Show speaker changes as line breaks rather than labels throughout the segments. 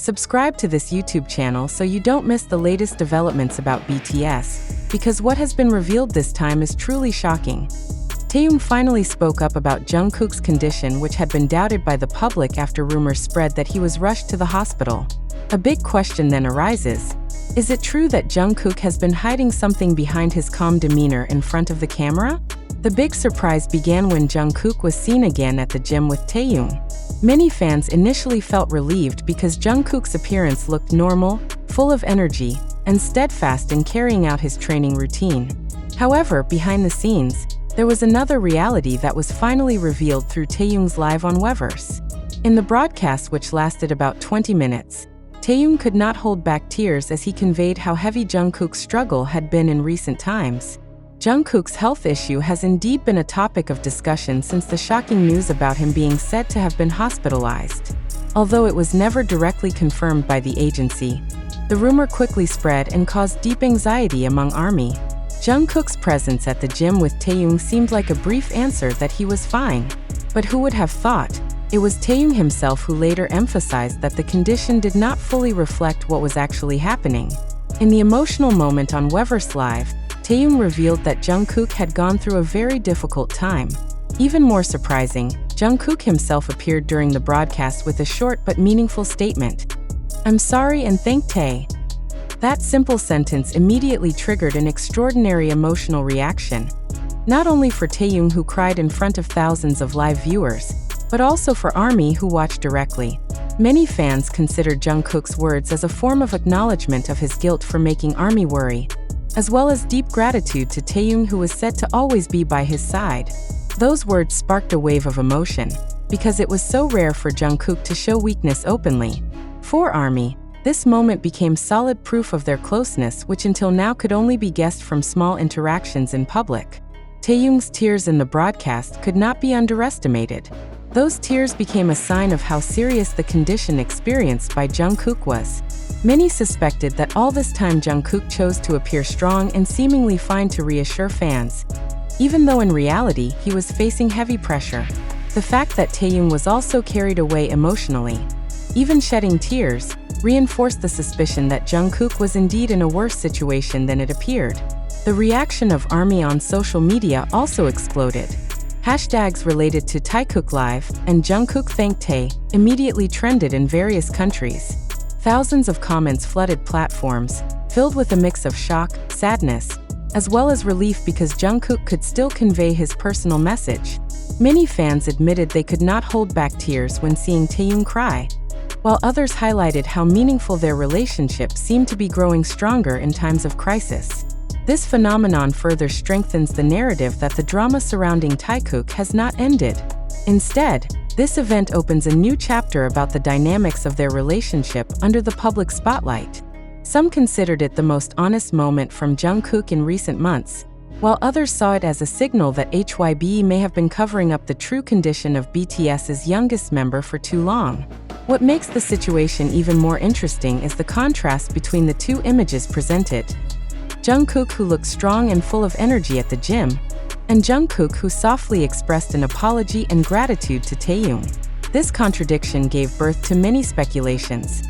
Subscribe to this YouTube channel so you don't miss the latest developments about BTS, because what has been revealed this time is truly shocking. Taehyung finally spoke up about Jungkook's condition, which had been doubted by the public after rumors spread that he was rushed to the hospital. A big question then arises. Is it true that Jungkook has been hiding something behind his calm demeanor in front of the camera? The big surprise began when Jungkook was seen again at the gym with Taehyung. Many fans initially felt relieved because Jungkook's appearance looked normal, full of energy, and steadfast in carrying out his training routine. However, behind the scenes, there was another reality that was finally revealed through Taehyung's live on Weverse. In the broadcast, which lasted about 20 minutes, Taehyung could not hold back tears as he conveyed how heavy Jungkook's struggle had been in recent times. Jungkook's health issue has indeed been a topic of discussion since the shocking news about him being said to have been hospitalized. Although it was never directly confirmed by the agency, the rumor quickly spread and caused deep anxiety among ARMY. Jungkook's presence at the gym with Taehyung seemed like a brief answer that he was fine. But who would have thought? It was Taehyung himself who later emphasized that the condition did not fully reflect what was actually happening. In the emotional moment on Weverse Live, Taehyung revealed that Jungkook had gone through a very difficult time. Even more surprising, Jungkook himself appeared during the broadcast with a short but meaningful statement. "I'm sorry and thank Tae." That simple sentence immediately triggered an extraordinary emotional reaction, not only for Taehyung, who cried in front of thousands of live viewers, but also for ARMY, who watched directly. Many fans considered Jungkook's words as a form of acknowledgement of his guilt for making ARMY worry, as well as deep gratitude to Taehyung, who was said to always be by his side. Those words sparked a wave of emotion, because it was so rare for Jungkook to show weakness openly. For ARMY, this moment became solid proof of their closeness, which until now could only be guessed from small interactions in public. Taehyung's tears in the broadcast could not be underestimated. Those tears became a sign of how serious the condition experienced by Jungkook was. Many suspected that all this time Jungkook chose to appear strong and seemingly fine to reassure fans, even though in reality he was facing heavy pressure. The fact that Taehyung was also carried away emotionally, even shedding tears, reinforced the suspicion that Jungkook was indeed in a worse situation than it appeared. The reaction of ARMY on social media also exploded. Hashtags related to Taekook Live and Jungkook Thank Tae immediately trended in various countries. Thousands of comments flooded platforms, filled with a mix of shock, sadness, as well as relief because Jungkook could still convey his personal message. Many fans admitted they could not hold back tears when seeing Taehyung cry, while others highlighted how meaningful their relationship seemed to be growing stronger in times of crisis. This phenomenon further strengthens the narrative that the drama surrounding Taekook has not ended. Instead, this event opens a new chapter about the dynamics of their relationship under the public spotlight. Some considered it the most honest moment from Jungkook in recent months, while others saw it as a signal that HYBE may have been covering up the true condition of BTS's youngest member for too long. What makes the situation even more interesting is the contrast between the two images presented. Jungkook, who looked strong and full of energy at the gym, and Jungkook, who softly expressed an apology and gratitude to Taehyung. This contradiction gave birth to many speculations.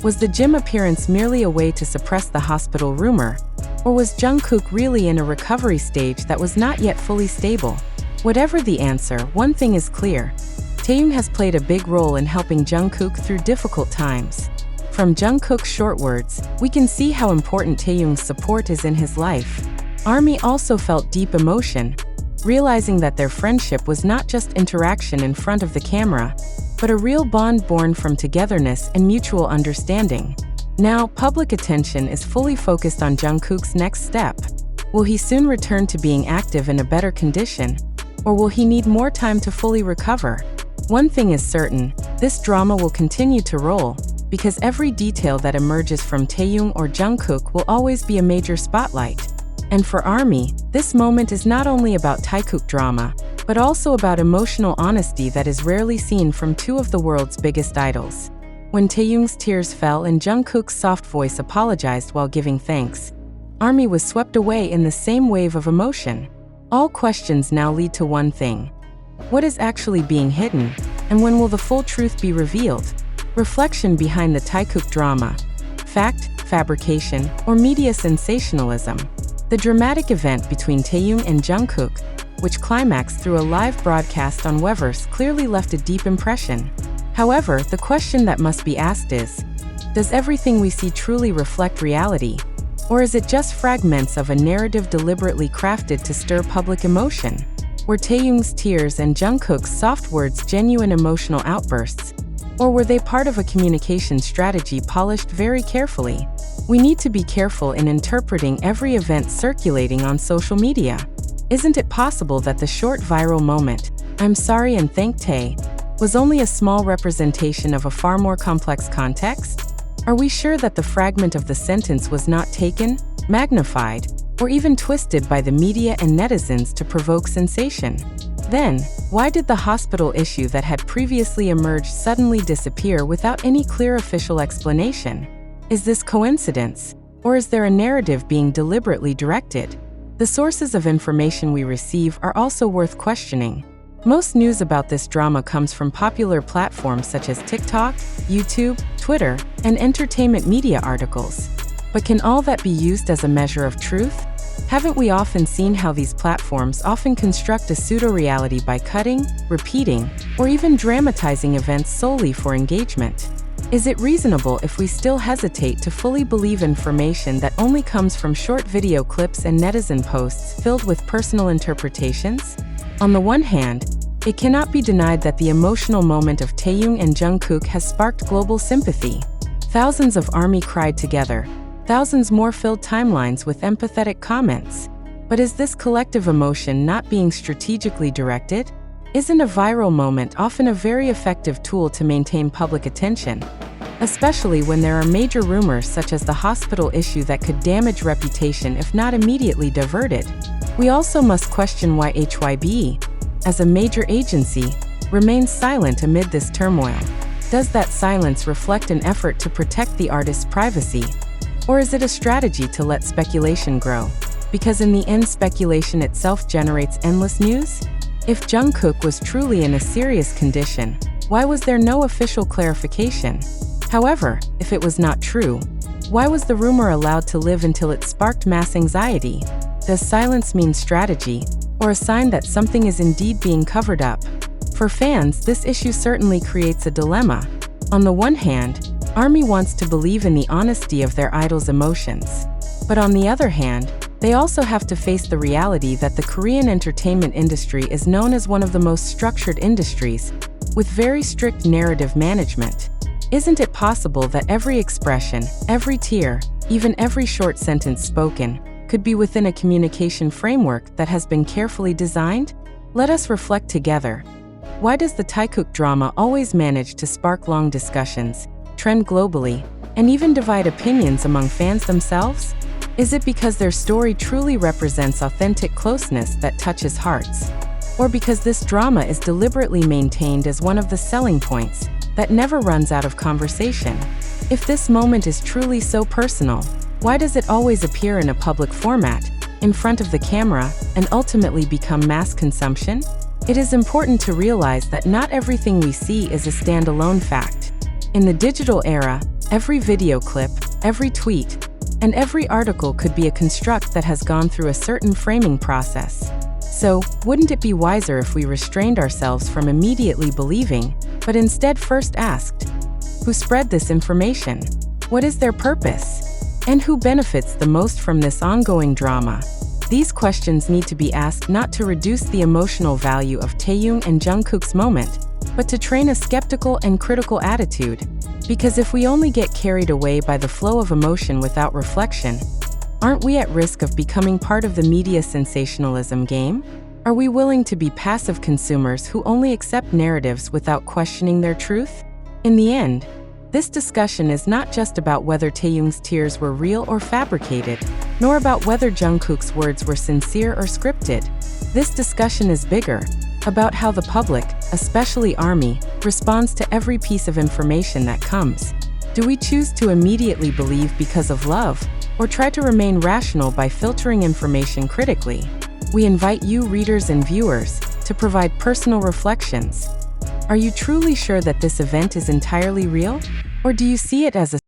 Was the gym appearance merely a way to suppress the hospital rumor, or was Jungkook really in a recovery stage that was not yet fully stable? Whatever the answer, one thing is clear. Taehyung has played a big role in helping Jungkook through difficult times. From Jungkook's short words, we can see how important Taehyung's support is in his life. ARMY also felt deep emotion, realizing that their friendship was not just interaction in front of the camera, but a real bond born from togetherness and mutual understanding. Now, public attention is fully focused on Jungkook's next step. Will he soon return to being active in a better condition, or will he need more time to fully recover? One thing is certain, this drama will continue to roll, because every detail that emerges from Taehyung or Jungkook will always be a major spotlight. And for ARMY, this moment is not only about Taekook drama, but also about emotional honesty that is rarely seen from two of the world's biggest idols. When Taehyung's tears fell and Jungkook's soft voice apologized while giving thanks, ARMY was swept away in the same wave of emotion. All questions now lead to one thing. What is actually being hidden, and when will the full truth be revealed? reflection behind the Taehyung drama, fact, fabrication, or media sensationalism. The dramatic event between Taehyung and Jungkook, which climaxed through a live broadcast on Weverse, clearly left a deep impression. However, the question that must be asked is, does everything we see truly reflect reality? Or is it just fragments of a narrative deliberately crafted to stir public emotion? Were Taehyung's tears and Jungkook's soft words genuine emotional outbursts? Or were they part of a communication strategy polished very carefully? We need to be careful in interpreting every event circulating on social media. Isn't it possible that the short viral moment, "I'm sorry and thank Tae," was only a small representation of a far more complex context? Are we sure that the fragment of the sentence was not taken, magnified, or even twisted by the media and netizens to provoke sensation? Then, why did the hospital issue that had previously emerged suddenly disappear without any clear official explanation? Is this coincidence, or is there a narrative being deliberately directed? The sources of information we receive are also worth questioning. Most news about this drama comes from popular platforms such as TikTok, YouTube, Twitter, and entertainment media articles. But can all that be used as a measure of truth? Haven't we often seen how these platforms often construct a pseudo-reality by cutting, repeating, or even dramatizing events solely for engagement? Is it reasonable if we still hesitate to fully believe information that only comes from short video clips and netizen posts filled with personal interpretations? On the one hand, it cannot be denied that the emotional moment of Taehyung and Jungkook has sparked global sympathy. Thousands of ARMY cried together. Thousands more filled timelines with empathetic comments. But is this collective emotion not being strategically directed? Isn't a viral moment often a very effective tool to maintain public attention? Especially when there are major rumors such as the hospital issue that could damage reputation if not immediately diverted. We also must question why HYBE, as a major agency, remains silent amid this turmoil. Does that silence reflect an effort to protect the artist's privacy? Or is it a strategy to let speculation grow? Because in the end, speculation itself generates endless news? If Jungkook was truly in a serious condition, why was there no official clarification? However, if it was not true, why was the rumor allowed to live until it sparked mass anxiety? Does silence mean strategy, or a sign that something is indeed being covered up? For fans, this issue certainly creates a dilemma. On the one hand, ARMY wants to believe in the honesty of their idol's emotions. But on the other hand, they also have to face the reality that the Korean entertainment industry is known as one of the most structured industries, with very strict narrative management. Isn't it possible that every expression, every tear, even every short sentence spoken, could be within a communication framework that has been carefully designed? Let us reflect together. Why does the Taehyung drama always manage to spark long discussions, trend globally, and even divide opinions among fans themselves? Is it because their story truly represents authentic closeness that touches hearts? Or because this drama is deliberately maintained as one of the selling points that never runs out of conversation? If this moment is truly so personal, why does it always appear in a public format, in front of the camera, and ultimately become mass consumption? It is important to realize that not everything we see is a standalone fact. In the digital era, every video clip, every tweet, and every article could be a construct that has gone through a certain framing process. So, wouldn't it be wiser if we restrained ourselves from immediately believing, but instead first asked, who spread this information? What is their purpose? And who benefits the most from this ongoing drama? These questions need to be asked not to reduce the emotional value of Taehyung and Jungkook's moment, but to train a skeptical and critical attitude. Because if we only get carried away by the flow of emotion without reflection, aren't we at risk of becoming part of the media sensationalism game? Are we willing to be passive consumers who only accept narratives without questioning their truth? In the end, this discussion is not just about whether Taehyung's tears were real or fabricated, nor about whether Jungkook's words were sincere or scripted. This discussion is bigger, about how the public, especially ARMY, responds to every piece of information that comes. Do we choose to immediately believe because of love, or try to remain rational by filtering information critically? We invite you, readers and viewers, to provide personal reflections. Are you truly sure that this event is entirely real? Or do you see it as a